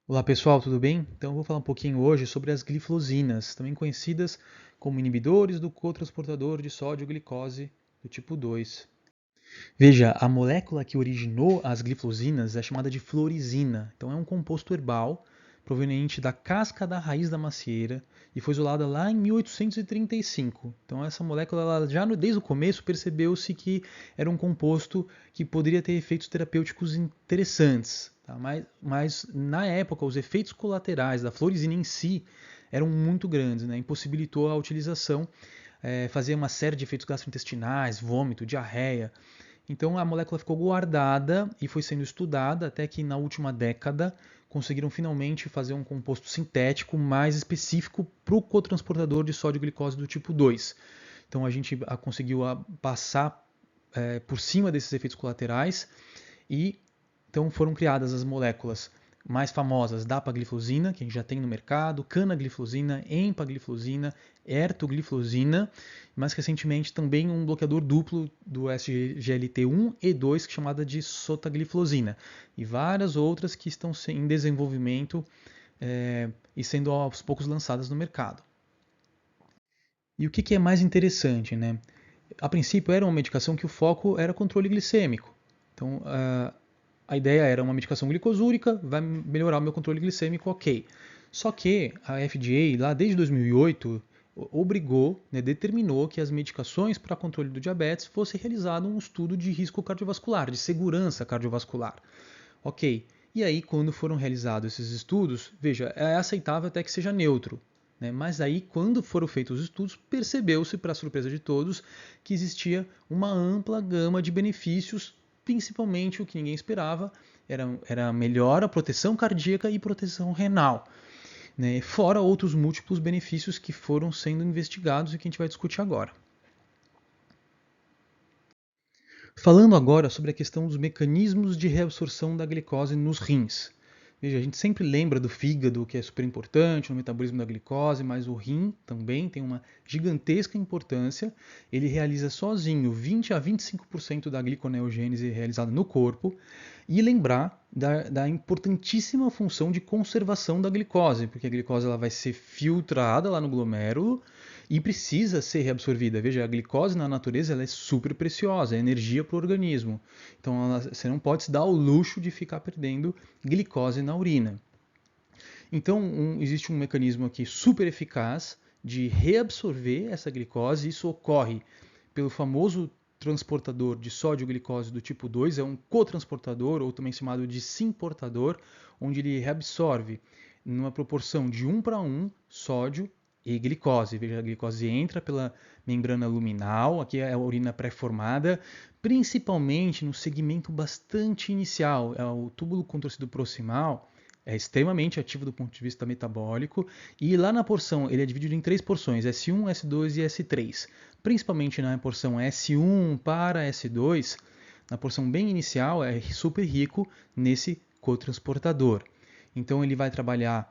Olá pessoal, tudo bem? Então eu vou falar um pouquinho hoje sobre as glifosinas, também conhecidas como inibidores do cotransportador de sódio-glicose do tipo 2. Veja, a molécula que originou as glifosinas é chamada de florizina. Então é um composto herbal proveniente da casca da raiz da macieira e foi isolada lá em 1835. Então essa molécula, desde o começo, percebeu-se que era um composto que poderia ter efeitos terapêuticos interessantes. Tá? Mas na época, os efeitos colaterais da florizina em si eram muito grandes, né? Impossibilitou a utilização, fazia uma série de efeitos gastrointestinais, vômito, diarreia. Então a molécula ficou guardada e foi sendo estudada até que na última década conseguiram finalmente fazer um composto sintético mais específico para o cotransportador de sódio-glicose do tipo 2. Então a gente conseguiu passar por cima desses efeitos colaterais e então foram criadas as moléculas mais famosas, dapagliflozina, que a gente já tem no mercado, canagliflozina, empagliflozina, ertogliflozina, mais recentemente também um bloqueador duplo do SGLT1 e 2, chamada de sotagliflozina, e várias outras que estão em desenvolvimento e sendo aos poucos lançadas no mercado. E o que é mais interessante, né? A princípio era uma medicação que o foco era controle glicêmico. Então, a ideia era uma medicação glicosúrica, vai melhorar o meu controle glicêmico, ok. Só que a FDA, lá desde 2008, obrigou, né, determinou que as medicações para controle do diabetes fosse realizado um estudo de risco cardiovascular, de segurança cardiovascular. Ok. E aí, quando foram realizados esses estudos, veja, é aceitável até que seja neutro. Né? Mas aí, quando foram feitos os estudos, percebeu-se, para a surpresa de todos, que existia uma ampla gama de benefícios, principalmente o que ninguém esperava, era melhor a proteção cardíaca e proteção renal. Né? Fora outros múltiplos benefícios que foram sendo investigados e que a gente vai discutir agora. Falando agora sobre a questão dos mecanismos de reabsorção da glicose nos rins. Veja, a gente sempre lembra do fígado, que é super importante no metabolismo da glicose, mas o rim também tem uma gigantesca importância. Ele realiza sozinho 20 a 25% da gliconeogênese realizada no corpo. E lembrar da importantíssima função de conservação da glicose, porque a glicose ela vai ser filtrada lá no glomérulo e precisa ser reabsorvida. Veja, a glicose na natureza ela é super preciosa, é energia para o organismo. Então você não pode se dar ao luxo de ficar perdendo glicose na urina. Então existe um mecanismo aqui super eficaz de reabsorver essa glicose. Isso ocorre pelo famoso transportador de sódio-glicose do tipo 2, é um cotransportador, ou também chamado de simportador, onde ele reabsorve numa proporção de 1 para 1 sódio e glicose. Veja, a glicose entra pela membrana luminal, aqui é a urina pré-formada, principalmente no segmento bastante inicial, é o túbulo contorcido proximal, é extremamente ativo do ponto de vista metabólico, e lá na porção, ele é dividido em três porções, S1, S2 e S3. Principalmente na porção S1 para S2, na porção bem inicial, é super rico nesse cotransportador. Então ele vai trabalhar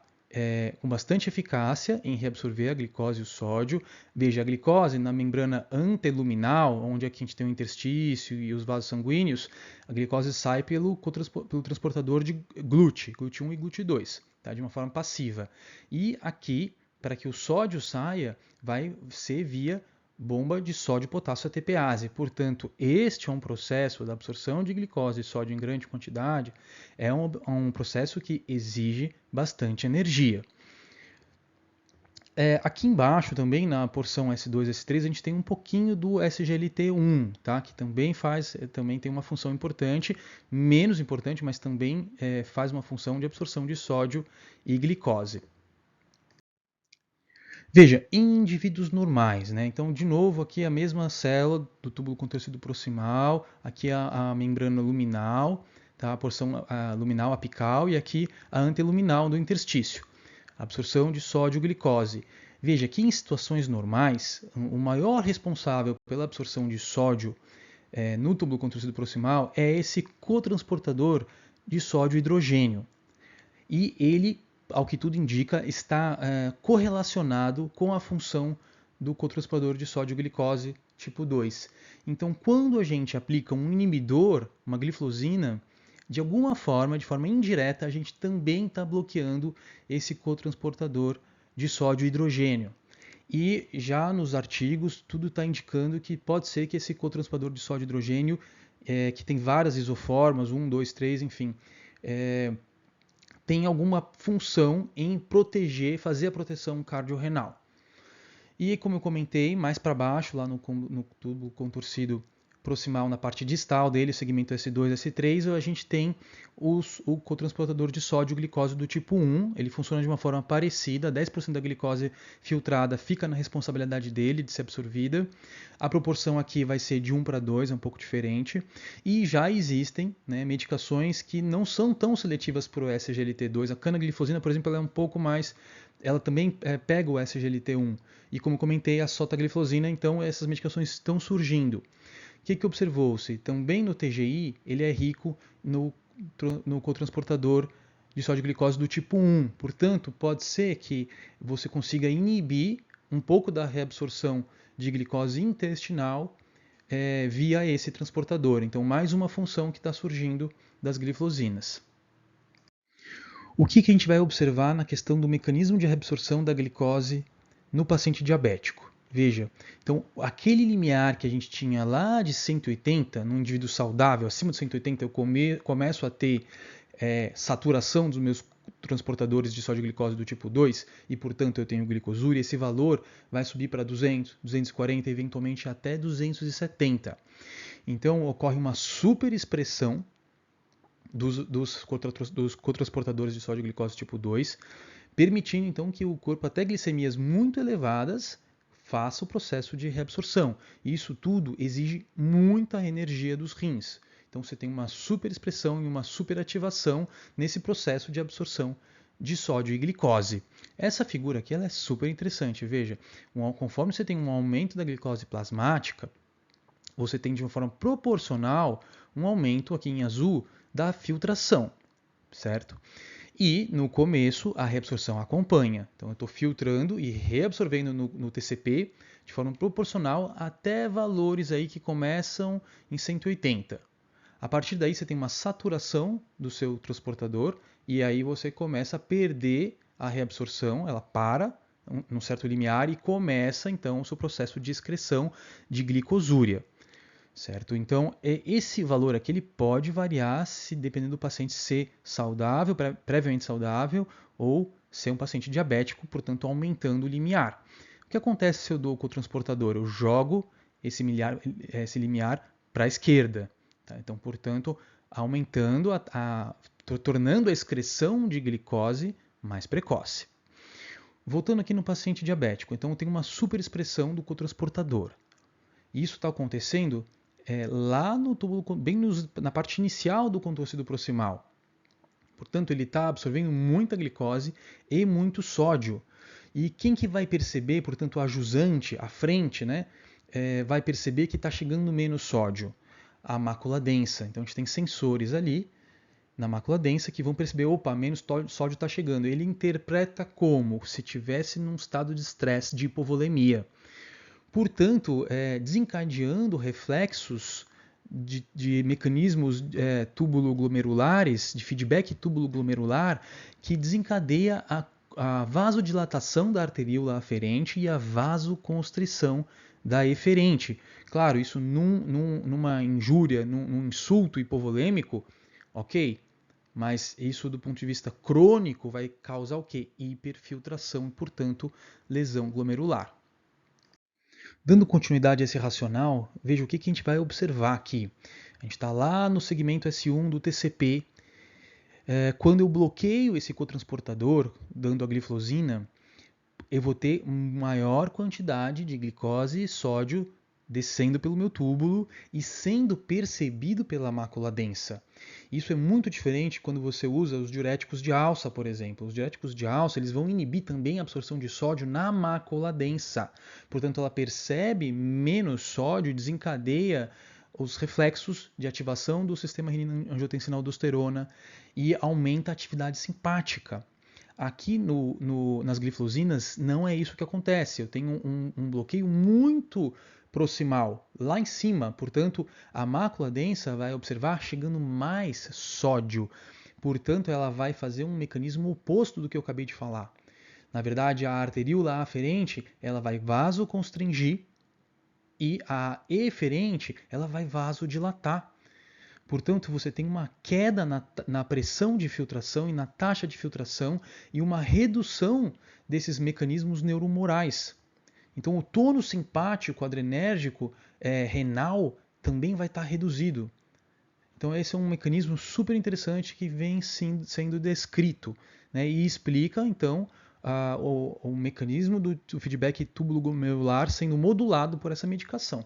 com bastante eficácia em reabsorver a glicose e o sódio. Veja, a glicose na membrana anteluminal, onde aqui a gente tem o interstício e os vasos sanguíneos, a glicose sai pelo transportador de GLUT1 e GLUT2, tá? De uma forma passiva. E aqui, para que o sódio saia, vai ser via bomba de sódio potássio ATPase. Portanto, este é um processo da absorção de glicose e sódio em grande quantidade, é um processo que exige bastante energia. Aqui embaixo também na porção S2 e S3 a gente tem um pouquinho do SGLT1, tá? Que também tem uma função importante, menos importante, mas também faz uma função de absorção de sódio e glicose. Veja, em indivíduos normais, né? Então, de novo, aqui a mesma célula do túbulo contorcido proximal, aqui a membrana luminal, tá? A porção luminal apical e aqui a anteluminal do interstício. Absorção de sódio e glicose. Veja que em situações normais, o maior responsável pela absorção de sódio no túbulo contorcido proximal é esse cotransportador de sódio e hidrogênio. E ele, ao que tudo indica, está correlacionado com a função do cotransportador de sódio-glicose tipo 2. Então, quando a gente aplica um inibidor, uma glifosina, de alguma forma, de forma indireta, a gente também está bloqueando esse cotransportador de sódio e hidrogênio. E já nos artigos, tudo está indicando que pode ser que esse cotransportador de sódio e hidrogênio, que tem várias isoformas, 1, 2, 3, enfim, tem alguma função em proteger, fazer a proteção cardiorrenal. E como eu comentei, mais para baixo, lá no tubo contorcido proximal, na parte distal dele, segmento S2 S3, a gente tem o cotransportador de sódio glicose do tipo 1. Ele funciona de uma forma parecida, 10% da glicose filtrada fica na responsabilidade dele de ser absorvida. A proporção aqui vai ser de 1 para 2, é um pouco diferente. E já existem, né, medicações que não são tão seletivas para o SGLT2. A canaglifosina, por exemplo, ela é um pouco mais... Ela também pega o SGLT1. E como comentei, a sotagliflozina, então essas medicações estão surgindo. O que observou-se? Também no TGI, ele é rico no cotransportador de sódio glicose do tipo 1. Portanto, pode ser que você consiga inibir um pouco da reabsorção de glicose intestinal via esse transportador. Então, mais uma função que está surgindo das glifosinas. O que a gente vai observar na questão do mecanismo de reabsorção da glicose no paciente diabético? Veja, então aquele limiar que a gente tinha lá de 180, num indivíduo saudável, acima de 180, eu começo a ter saturação dos meus transportadores de sódio glicose do tipo 2 e, portanto, eu tenho glicosúria, esse valor vai subir para 200, 240, eventualmente até 270. Então, ocorre uma superexpressão dos cotransportadores de sódio glicose tipo 2, permitindo então que o corpo, até glicemias muito elevadas, faça o processo de reabsorção. E isso tudo exige muita energia dos rins. Então você tem uma superexpressão e uma superativação nesse processo de absorção de sódio e glicose. Essa figura aqui ela é super interessante. Veja, conforme você tem um aumento da glicose plasmática, você tem de uma forma proporcional um aumento aqui em azul da filtração, certo? E no começo a reabsorção acompanha. Então eu estou filtrando e reabsorvendo no TCP de forma proporcional até valores aí que começam em 180. A partir daí você tem uma saturação do seu transportador e aí você começa a perder a reabsorção, ela para num certo limiar e começa então o seu processo de excreção de glicosúria. Certo? Então, esse valor aqui ele pode variar se dependendo do paciente ser saudável, previamente saudável, ou ser um paciente diabético, portanto, aumentando o limiar. O que acontece se eu dou o cotransportador? Eu jogo esse limiar para a esquerda. Tá? Então, portanto, aumentando, tornando a excreção de glicose mais precoce. Voltando aqui no paciente diabético, então eu tenho uma superexpressão do cotransportador. Isso está acontecendo lá no túbulo, bem na parte inicial do contorcido proximal. Portanto, ele está absorvendo muita glicose e muito sódio. E quem que vai perceber, portanto, a jusante, a frente, né, vai perceber que está chegando menos sódio? A mácula densa. Então, a gente tem sensores ali na mácula densa que vão perceber, opa, menos sódio está chegando. Ele interpreta como se tivesse num estado de estresse, de hipovolemia. Portanto, desencadeando reflexos de mecanismos túbulo-glomerulares, de feedback túbulo-glomerular, que desencadeia a vasodilatação da arteríola aferente e a vasoconstrição da eferente. Claro, isso numa injúria, num insulto hipovolêmico, ok, mas isso do ponto de vista crônico vai causar o quê? Hiperfiltração e, portanto, lesão glomerular. Dando continuidade a esse racional, veja o que a gente vai observar aqui. A gente está lá no segmento S1 do TCP. Quando eu bloqueio esse cotransportador, dando a gliflozina, eu vou ter maior quantidade de glicose e sódio descendo pelo meu túbulo e sendo percebido pela mácula densa. Isso é muito diferente quando você usa os diuréticos de alça, por exemplo. Os diuréticos de alça eles vão inibir também a absorção de sódio na mácula densa. Portanto, ela percebe menos sódio e desencadeia os reflexos de ativação do sistema renina-angiotensina-aldosterona e aumenta a atividade simpática. Aqui nas glifosinas não é isso que acontece. Eu tenho um bloqueio muito proximal lá em cima, portanto, a mácula densa vai observar chegando mais sódio. Portanto, ela vai fazer um mecanismo oposto do que eu acabei de falar. Na verdade, a arteríola aferente, ela vai vasoconstringir e a eferente, ela vai vasodilatar. Portanto, você tem uma queda na pressão de filtração e na taxa de filtração e uma redução desses mecanismos neuromorais. Então, o tônus simpático adrenérgico renal também vai estar reduzido. Então, esse é um mecanismo super interessante que vem sendo descrito, né, e explica, então, o mecanismo do feedback túbulo-glomerular sendo modulado por essa medicação.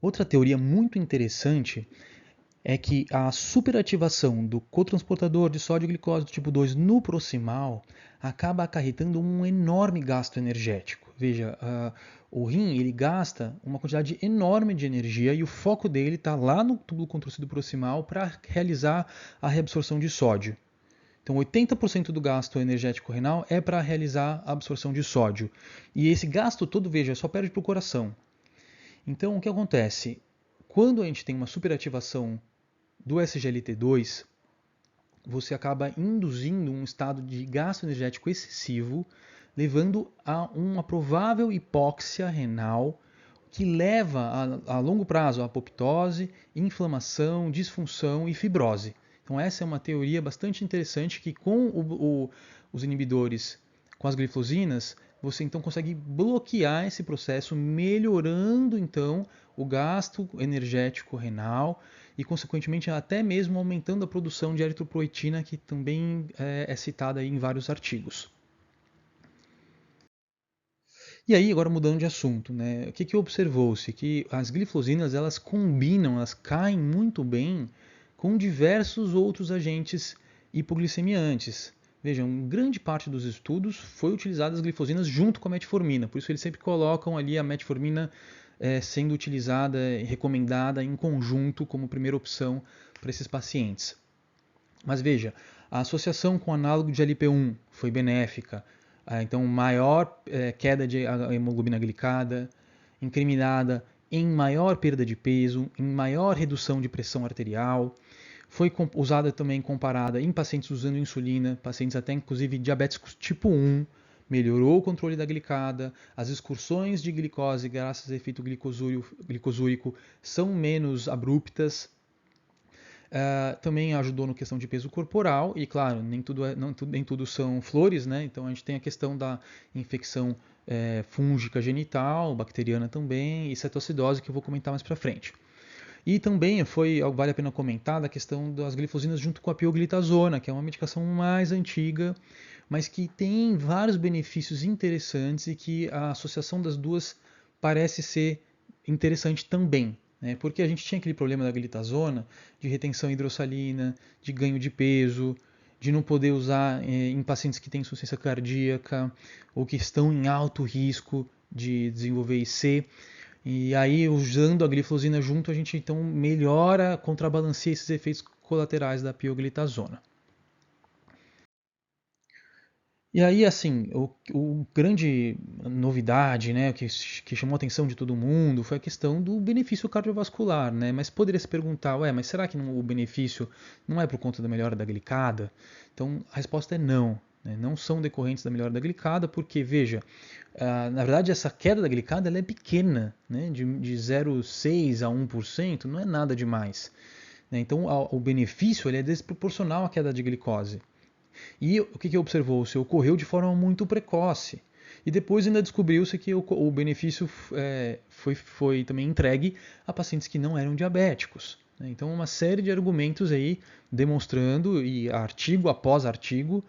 Outra teoria muito interessante é que a superativação do cotransportador de sódio e glicose do tipo 2 no proximal acaba acarretando um enorme gasto energético. Veja, o rim ele gasta uma quantidade enorme de energia e o foco dele está lá no túbulo contorcido proximal para realizar a reabsorção de sódio. Então, 80% do gasto energético renal é para realizar a absorção de sódio. E esse gasto todo, veja, só perde para o coração. Então, o que acontece? Quando a gente tem uma superativação do SGLT2, você acaba induzindo um estado de gasto energético excessivo, levando a uma provável hipóxia renal que leva a longo prazo a apoptose, inflamação, disfunção e fibrose. Então essa é uma teoria bastante interessante que com os inibidores, com as glifosinas, você então consegue bloquear esse processo, melhorando então o gasto energético renal e consequentemente até mesmo aumentando a produção de eritropoetina, que também é citada em vários artigos. E aí, agora mudando de assunto, né? O que observou-se? Que as glifosinas elas combinam, elas caem muito bem com diversos outros agentes hipoglicemiantes. Vejam, grande parte dos estudos foi utilizada as glifosinas junto com a metformina, por isso eles sempre colocam ali a metformina sendo utilizada e recomendada em conjunto como primeira opção para esses pacientes. Mas veja, a associação com o análogo de LP1 foi benéfica. Então, maior queda de hemoglobina glicada, incriminada em maior perda de peso, em maior redução de pressão arterial. Foi usada também comparada em pacientes usando insulina, pacientes até inclusive diabéticos tipo 1, melhorou o controle da glicada, as excursões de glicose graças ao efeito glicosúrico são menos abruptas. Também ajudou na questão de peso corporal e, claro, nem tudo são flores, né? Então a gente tem a questão da infecção fúngica genital, bacteriana também, e cetoacidose, que eu vou comentar mais para frente. E também vale a pena comentar a questão das glifosinas junto com a pioglitazona, que é uma medicação mais antiga, mas que tem vários benefícios interessantes e que a associação das duas parece ser interessante também. Porque a gente tinha aquele problema da glitazona, de retenção hidrossalina, de ganho de peso, de não poder usar em pacientes que têm insuficiência cardíaca ou que estão em alto risco de desenvolver IC. E aí, usando a glifosina junto, a gente então melhora, contrabalanceia esses efeitos colaterais da pioglitazona. E aí, assim, o grande novidade, né, que chamou a atenção de todo mundo foi a questão do benefício cardiovascular, né? Mas poderia se perguntar, mas será que o benefício não é por conta da melhora da glicada? Então, a resposta é não. Né? Não são decorrentes da melhora da glicada, porque, veja, na verdade, essa queda da glicada ela é pequena, né? De 0,6% a 1%, não é nada demais. Né? Então, o benefício ele é desproporcional à queda de glicose. E o que observou-se? Ocorreu de forma muito precoce. E depois ainda descobriu-se que o benefício foi também entregue a pacientes que não eram diabéticos. Então, uma série de argumentos aí demonstrando, e artigo após artigo,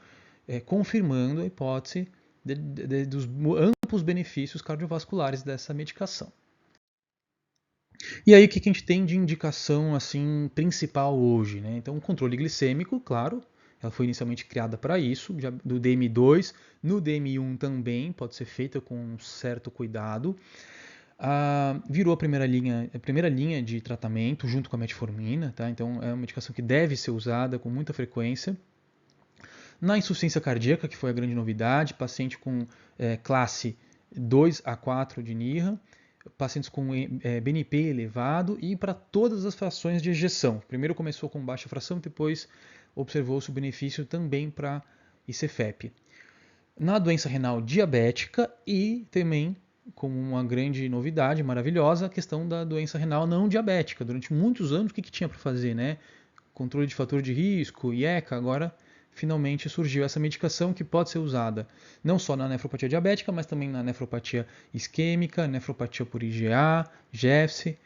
confirmando a hipótese dos amplos benefícios cardiovasculares dessa medicação. E aí, o que a gente tem de indicação assim principal hoje? Né? Então, o controle glicêmico, claro, ela foi inicialmente criada para isso, do DM2, no DM1 também pode ser feita com um certo cuidado. Virou a primeira linha de tratamento junto com a metformina, tá? Então é uma medicação que deve ser usada com muita frequência. Na insuficiência cardíaca, que foi a grande novidade, paciente com classe 2 a 4 de NIRA, pacientes com BNP elevado e para todas as frações de ejeção. Primeiro começou com baixa fração, depois observou-se o benefício também para ICFEP. Na doença renal diabética e também, como uma grande novidade maravilhosa, a questão da doença renal não diabética. Durante muitos anos, o que tinha para fazer, né? Controle de fator de risco, IECA, agora finalmente surgiu essa medicação que pode ser usada não só na nefropatia diabética, mas também na nefropatia isquêmica, nefropatia por IgA, GEFS,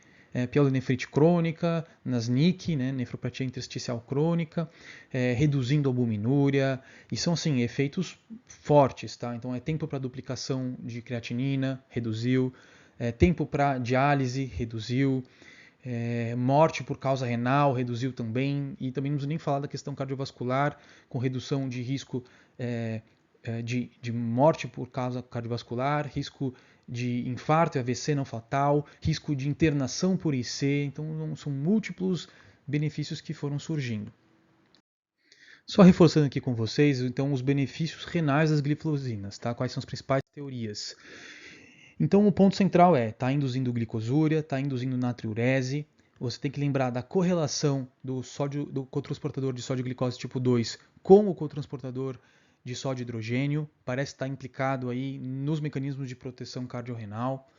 pielonefrite crônica, nas NIC, né, nefropatia intersticial crônica, reduzindo a albuminúria, e são assim, efeitos fortes, tá? Então é tempo para duplicação de creatinina, reduziu, tempo para diálise, reduziu, morte por causa renal reduziu também, e também não preciso nem falar da questão cardiovascular, com redução de risco de morte por causa cardiovascular, risco de infarto e AVC não fatal, risco de internação por IC, então são múltiplos benefícios que foram surgindo. Só reforçando aqui com vocês, então, os benefícios renais das glifosinas, tá? Quais são as principais teorias? Então, o ponto central está induzindo glicosúria, está induzindo natriurese. Você tem que lembrar da correlação do cotransportador de sódio glicose tipo 2 com o cotransportador de sódio hidrogênio. Parece estar implicado aí nos mecanismos de proteção cardiorrenal.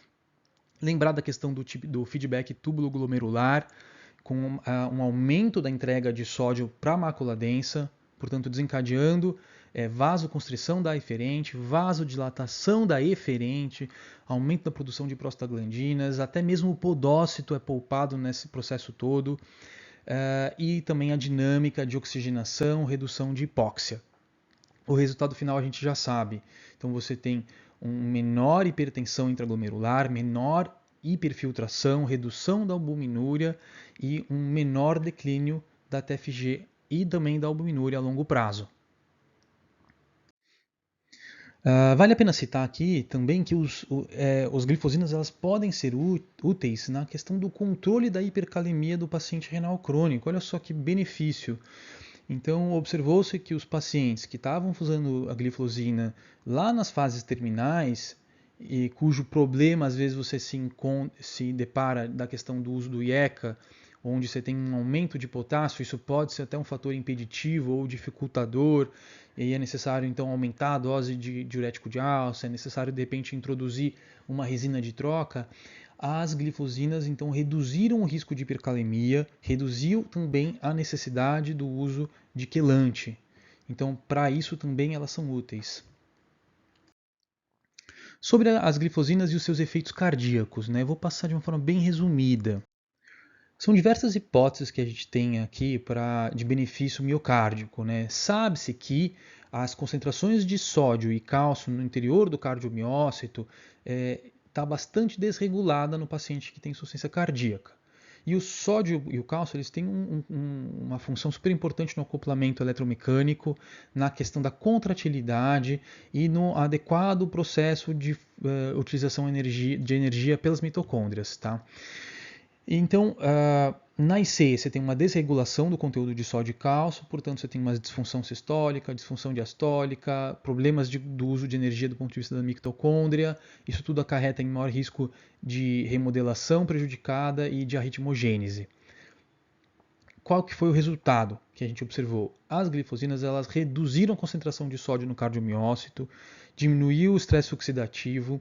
Lembrar da questão do feedback túbulo-glomerular, com um aumento da entrega de sódio para a mácula densa, portanto desencadeando vasoconstrição da eferente, vasodilatação da eferente, aumento da produção de prostaglandinas, até mesmo o podócito é poupado nesse processo todo, e também a dinâmica de oxigenação, redução de hipóxia. O resultado final a gente já sabe. Então você tem uma menor hipertensão intraglomerular, menor hiperfiltração, redução da albuminúria e um menor declínio da TFG e também da albuminúria a longo prazo. Vale a pena citar aqui também que os glifosinas elas podem ser úteis na questão do controle da hipercalemia do paciente renal crônico. Olha só que benefício. Então, observou-se que os pacientes que estavam usando a glifosina lá nas fases terminais, e cujo problema às vezes você se depara da questão do uso do IECA, onde você tem um aumento de potássio, isso pode ser até um fator impeditivo ou dificultador, e é necessário então aumentar a dose de diurético de alça, é necessário de repente introduzir uma resina de troca. As glifosinas então reduziram o risco de hipercalemia, reduziu também a necessidade do uso de quelante. Então, para isso também elas são úteis. Sobre as glifosinas e os seus efeitos cardíacos, né? Vou passar de uma forma bem resumida. São diversas hipóteses que a gente tem aqui de benefício miocárdico, né? Sabe-se que as concentrações de sódio e cálcio no interior do cardiomiócito está bastante desregulada no paciente que tem insuficiência cardíaca. E o sódio e o cálcio eles têm uma função super importante no acoplamento eletromecânico, na questão da contratilidade e no adequado processo de utilização de energia pelas mitocôndrias. Tá? Então, na IC você tem uma desregulação do conteúdo de sódio e cálcio, portanto você tem uma disfunção sistólica, disfunção diastólica, problemas do uso de energia do ponto de vista da mitocôndria, isso tudo acarreta em maior risco de remodelação prejudicada e de arritmogênese. Qual que foi o resultado que a gente observou? As glifosinas elas reduziram a concentração de sódio no cardiomiócito, diminuiu o estresse oxidativo,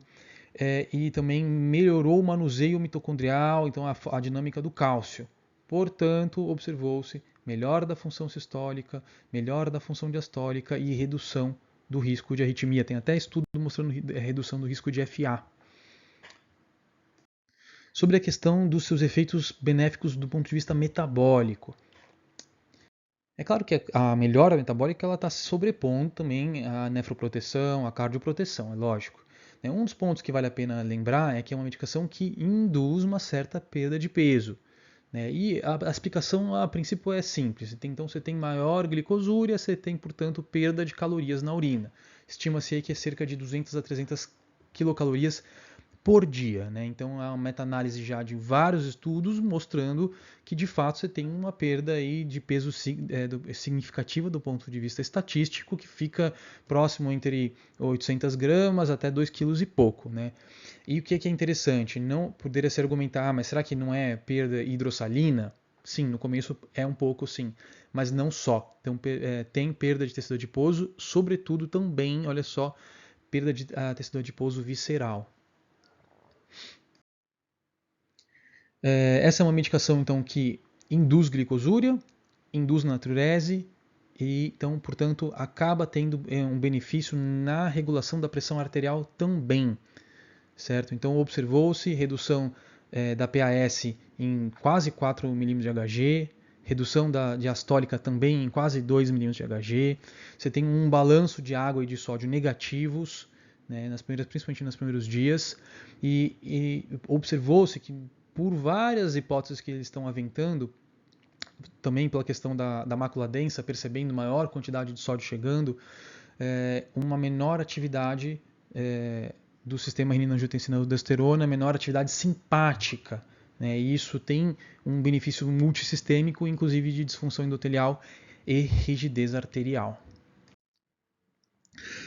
e também melhorou o manuseio mitocondrial, então a dinâmica do cálcio. Portanto, observou-se melhora da função sistólica, melhora da função diastólica e redução do risco de arritmia. Tem até estudo mostrando redução do risco de FA. Sobre a questão dos seus efeitos benéficos do ponto de vista metabólico. É claro que a melhora metabólica está se sobrepondo também à nefroproteção, à cardioproteção, é lógico. Um dos pontos que vale a pena lembrar é que é uma medicação que induz uma certa perda de peso. E a explicação a princípio é simples. Então você tem maior glicosúria, você tem, portanto, perda de calorias na urina. Estima-se aí que é cerca de 200 a 300 quilocalorias por dia, né? Então é uma meta-análise já de vários estudos mostrando que de fato você tem uma perda aí de peso significativa do ponto de vista estatístico, que fica próximo entre 800 gramas até 2 quilos e pouco, né? E o que é interessante? Não poderia se argumentar, mas será que não é perda hidrossalina? Sim, no começo é um pouco sim, mas não só. Então tem perda de tecido adiposo, sobretudo também, olha só, perda de tecido adiposo visceral. Essa é uma medicação então que induz glicosúria, induz natriurese e então, portanto, acaba tendo um benefício na regulação da pressão arterial também, certo? Então observou-se redução da PAS em quase 4 milímetros de Hg, redução da diastólica também em quase 2 milímetros de Hg. Você tem um balanço de água e de sódio negativos, né, principalmente nos primeiros dias, e observou-se que por várias hipóteses que eles estão aventando, também pela questão da mácula densa, percebendo maior quantidade de sódio chegando, uma menor atividade do sistema renina-angiotensina-aldosterona, menor atividade simpática. Né? E isso tem um benefício multissistêmico, inclusive de disfunção endotelial e rigidez arterial.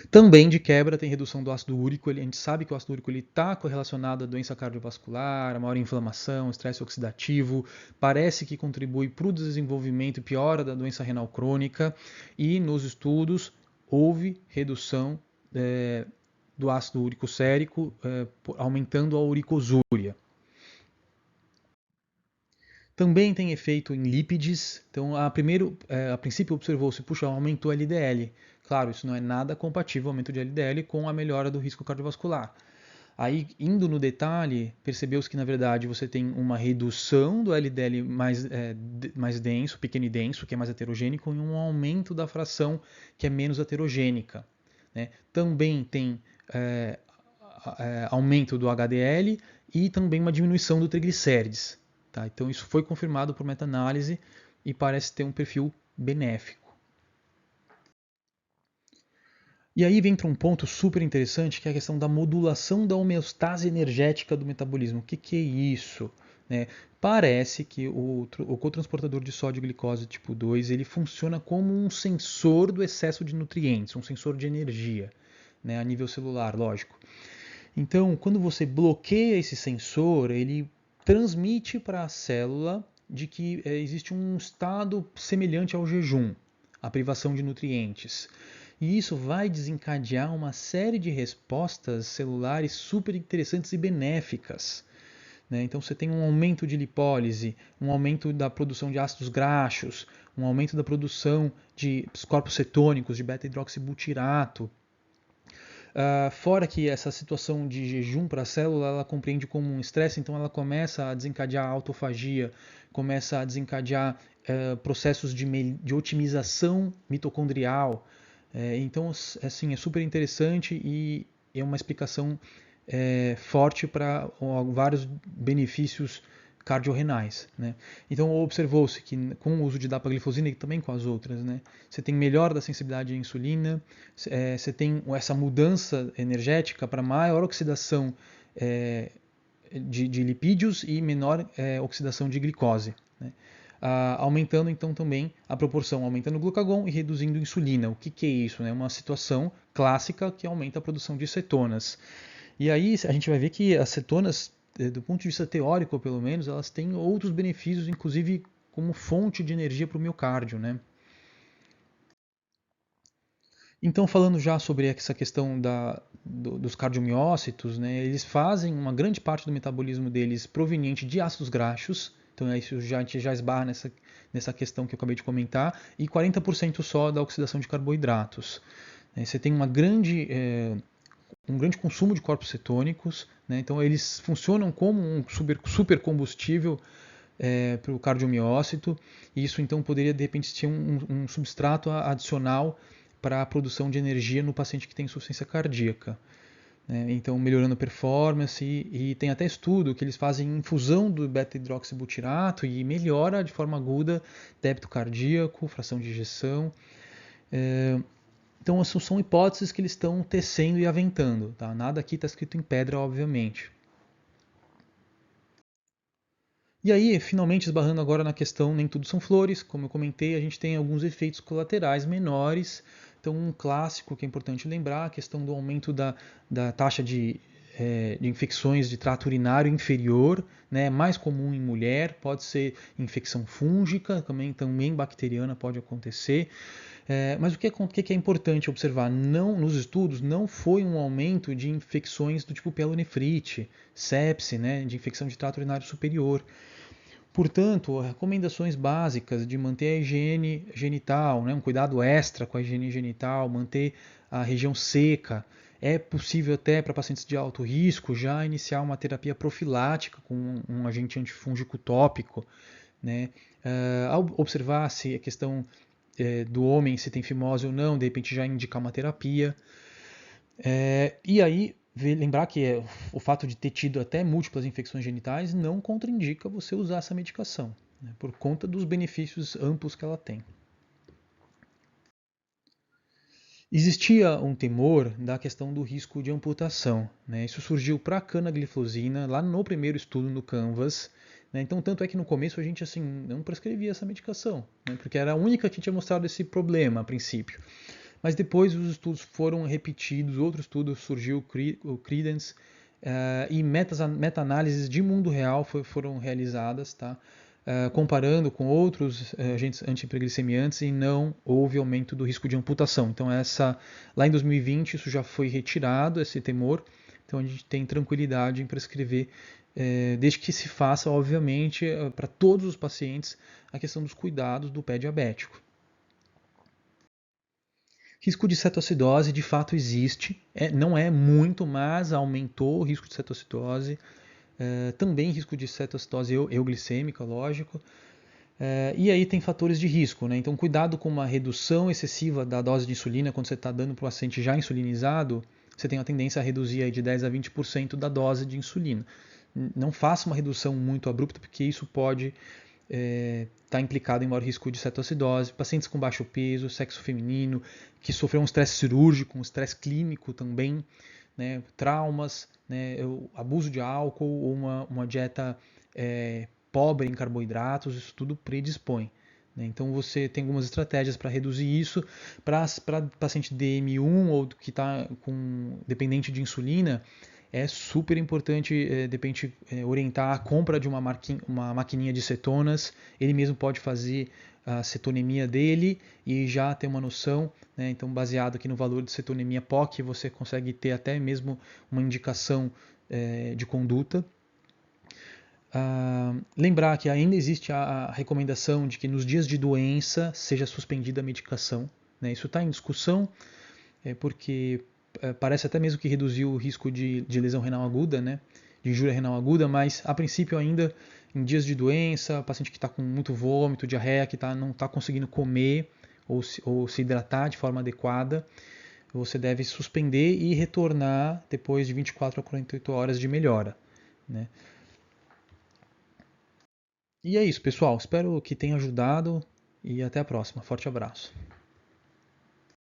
Também, de quebra, tem redução do ácido úrico. A gente sabe que o ácido úrico está correlacionado à doença cardiovascular, a maior inflamação, estresse oxidativo. Parece que contribui para o desenvolvimento e piora da doença renal crônica. E nos estudos houve redução do ácido úrico sérico, aumentando a uricosúria. Também tem efeito em lípides. Então, a princípio observou-se, puxa, aumentou o LDL. Claro, isso não é nada compatível, o aumento de LDL, com a melhora do risco cardiovascular. Aí, indo no detalhe, percebeu-se que, na verdade, você tem uma redução do LDL mais denso, pequeno e denso, que é mais heterogênico, e um aumento da fração, que é menos heterogênica. Né? Também tem aumento do HDL e também uma diminuição do triglicérides. Tá? Então isso foi confirmado por meta-análise e parece ter um perfil benéfico. E aí entra um ponto super interessante, que é a questão da modulação da homeostase energética do metabolismo. O que é isso? Né? Parece que o cotransportador de sódio e glicose tipo 2 ele funciona como um sensor do excesso de nutrientes, um sensor de energia, né? A nível celular, lógico. Então, quando você bloqueia esse sensor, ele transmite para a célula de que existe um estado semelhante ao jejum, a privação de nutrientes. E isso vai desencadear uma série de respostas celulares super interessantes e benéficas. Né? Então você tem um aumento de lipólise, um aumento da produção de ácidos graxos, um aumento da produção de corpos cetônicos, de beta-hidroxibutirato. Fora que essa situação de jejum para a célula, ela compreende como um estresse, então ela começa a desencadear a autofagia, começa a desencadear processos de otimização mitocondrial. Então, assim, é super interessante e é uma explicação forte para vários benefícios cardiorrenais. Né? Então observou-se que com o uso de dapaglifosina e também com as outras, né, você tem melhora da sensibilidade à insulina, você tem essa mudança energética para maior oxidação de lipídios e menor oxidação de glicose. Né? Aumentando então também a proporção, aumentando o glucagon e reduzindo a insulina. O que é isso? É uma situação clássica que aumenta a produção de cetonas. E aí a gente vai ver que as cetonas, do ponto de vista teórico pelo menos, elas têm outros benefícios, inclusive como fonte de energia para o miocárdio. Né? Então, falando já sobre essa questão dos cardiomiócitos, né, eles fazem uma grande parte do metabolismo deles proveniente de ácidos graxos, então isso a gente já esbarra nessa questão que eu acabei de comentar, e 40% só da oxidação de carboidratos. Você tem um grande consumo de corpos cetônicos, né, então eles funcionam como um super combustível para o cardiomiócito, e isso então poderia de repente ser um substrato adicional para a produção de energia no paciente que tem insuficiência cardíaca. Né? Então, melhorando a performance, e tem até estudo que eles fazem infusão do beta-hidroxibutirato e melhora de forma aguda débito cardíaco, fração de ejeção. Então, são hipóteses que eles estão tecendo e aventando. Tá? Nada aqui está escrito em pedra, obviamente. E aí, finalmente esbarrando agora na questão, nem tudo são flores, como eu comentei, a gente tem alguns efeitos colaterais menores. Então, um clássico que é importante lembrar, a questão do aumento da taxa de infecções de trato urinário inferior, né, mais comum em mulher, pode ser infecção fúngica, também bacteriana pode acontecer. Mas o que é importante observar? Não, nos estudos não foi um aumento de infecções do tipo pielonefrite, sepse, né, de infecção de trato urinário superior. Portanto, recomendações básicas de manter a higiene genital, né, um cuidado extra com a higiene genital, manter a região seca. É possível até para pacientes de alto risco já iniciar uma terapia profilática com um agente antifúngico tópico, né? Ao observar se a questão do homem, se tem fimose ou não, de repente já indicar uma terapia. E aí, lembrar que o fato de ter tido até múltiplas infecções genitais não contraindica você usar essa medicação, né, por conta dos benefícios amplos que ela tem. Existia um temor da questão do risco de amputação, né? Isso surgiu para a canagliflozina lá no primeiro estudo no Canvas, né? Então, tanto é que no começo a gente assim não prescrevia essa medicação, né? Porque era a única que tinha mostrado esse problema a princípio. Mas depois os estudos foram repetidos, outro estudo surgiu, o Credence, e meta-análises de mundo real foram realizadas, tá? Comparando com outros agentes antihiperglicemiantes e não houve aumento do risco de amputação. Então lá em 2020 isso já foi retirado, esse temor, então a gente tem tranquilidade em prescrever, desde que se faça, obviamente, para todos os pacientes, a questão dos cuidados do pé diabético. Risco de cetoacidose de fato existe, não é muito, mas aumentou o risco de cetoacidose. Também risco de cetoacidose euglicêmica, lógico. E aí tem fatores de risco, né? Então cuidado com uma redução excessiva da dose de insulina quando você está dando para o paciente já insulinizado, você tem a tendência a reduzir aí de 10 a 20% da dose de insulina. Não faça uma redução muito abrupta, porque isso pode está implicado em maior risco de cetoacidose, pacientes com baixo peso, sexo feminino, que sofreram um estresse cirúrgico, um estresse clínico também, né, traumas, né, abuso de álcool ou uma dieta pobre em carboidratos, isso tudo predispõe. Né? Então você tem algumas estratégias para reduzir isso. Para paciente DM1 ou que está dependente de insulina, é super importante, de repente, orientar a compra de uma maquininha de cetonas. Ele mesmo pode fazer a cetonemia dele e já ter uma noção, né? Então, baseado aqui no valor de cetonemia POC, você consegue ter até mesmo uma indicação de conduta. Lembrar que ainda existe a recomendação de que nos dias de doença seja suspendida a medicação. Né? Isso está em discussão, porque parece até mesmo que reduziu o risco de lesão renal aguda, né? De injúria renal aguda, mas a princípio ainda em dias de doença, paciente que está com muito vômito, diarreia, que não está conseguindo comer ou se hidratar de forma adequada, você deve suspender e retornar depois de 24 a 48 horas de melhora. Né? E é isso, pessoal. Espero que tenha ajudado e até a próxima. Forte abraço.